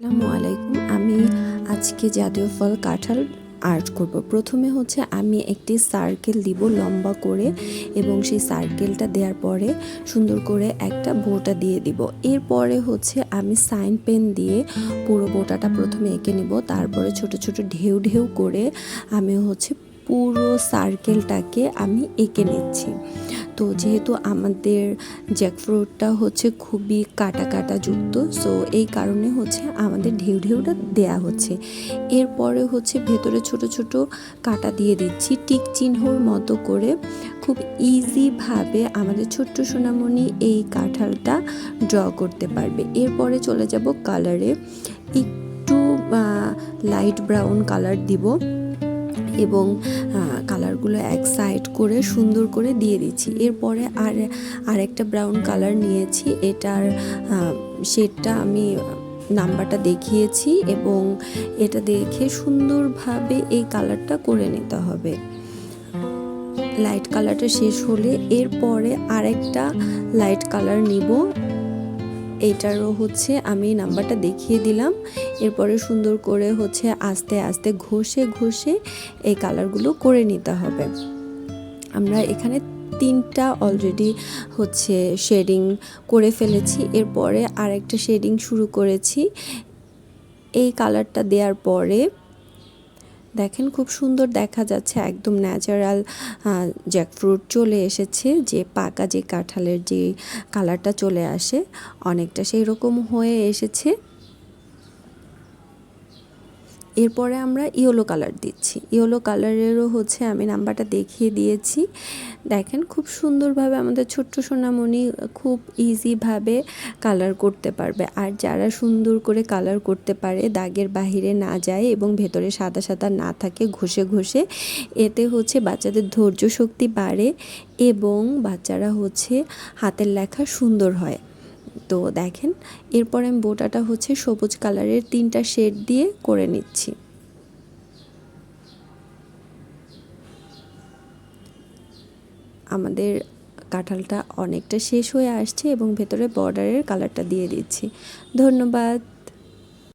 আসসালামু আলাইকুম। আমি আজকে জাতীয় ফল কাঁঠাল আর্ট করব। প্রথমে হচ্ছে আমি একটি সার্কেল দিব লম্বা করে এবং সেই সার্কেলটা দেওয়ার পরে সুন্দর করে একটা বোটা দিয়ে দিব। এরপরে হচ্ছে আমি সাইন পেন দিয়ে পুরো বোটাটা প্রথমে এঁকে নিব, তারপরে ছোট ছোট ঢেউ ঢেউ করে আমি হচ্ছে পুরো সার্কেলটাকে আমি এঁকে নিচ্ছি। তো যেহেতু আমাদের জ্যাকফ্রুটটা হচ্ছে খুবই কাটা কাটা যুক্ত, সো এই কারণে হচ্ছে আমাদের ঢেউ ঢেউটা দেয়া হচ্ছে। এরপরে হচ্ছে ভেতরে ছোট ছোট কাটা দিয়ে দিচ্ছি টিক চিহ্নর মতো করে। খুব ইজিভাবে আমাদের ছোট্ট সোনামণি এই কাঁঠালটা ড্র করতে পারবে। এরপরে চলে যাব কালারে, একটু লাইট ব্রাউন কালার দিব এবং কালারগুলো এক সাইড করে সুন্দর করে দিয়ে দিচ্ছি। এরপরে আরেকটা ব্রাউন কালার নিয়েছি, এটার শেডটা আমি নাম্বারটা দেখিয়েছি এবং এটা দেখে সুন্দরভাবে এই কালারটা করে নিতে হবে। লাইট কালারটা শেষ হলে এরপরে আরেকটা লাইট কালার নিব, এইটারও হচ্ছে আমি নাম্বারটা দেখিয়ে দিলাম। এরপরে সুন্দর করে হচ্ছে আস্তে আস্তে ঘষে ঘষে এই কালারগুলো করে নিতে হবে। আমরা এখানে 3টা অলরেডি হচ্ছে শেডিং করে ফেলেছি, এরপরে আরেকটা শেডিং শুরু করেছি। এই কালারটা দেওয়ার পরে দেখেন খুব সুন্দর দেখা যাচ্ছে, একদম ন্যাচারাল জ্যাকফ্রুট চলে এসেছে, যে পাকা যে কাঁঠালের যে কালারটা চলে আসে অনেকটা সেই রকম হয়ে এসেছে। এরপরে আমরা ইয়েলো কালার দিচ্ছি, ইয়েলো কালারেরও হচ্ছে আমি নাম্বারটা দেখিয়ে দিয়েছি। দেখেন খুব সুন্দরভাবে আমাদের ছোট্ট সোনামণি খুব ইজিভাবে কালার করতে পারবে। আর যারা সুন্দর করে কালার করতে পারে, দাগের বাহিরে না যায় এবং ভেতরে সাদা সাদা না থাকে ঘষে ঘষে, এতে হচ্ছে বাচ্চাদের ধৈর্য শক্তি বাড়ে এবং বাচ্চারা হচ্ছে হাতের লেখা সুন্দর হয়। তো দেখেন এরপর আমি বোটাটা হচ্ছে সবুজ কালারের 3টা শেড দিয়ে করে নিচ্ছি। আমাদের কাঁঠালটা অনেকটা শেষ হয়ে আসছে এবং ভেতরে বর্ডারের কালারটা দিয়ে দিচ্ছি। ধন্যবাদ।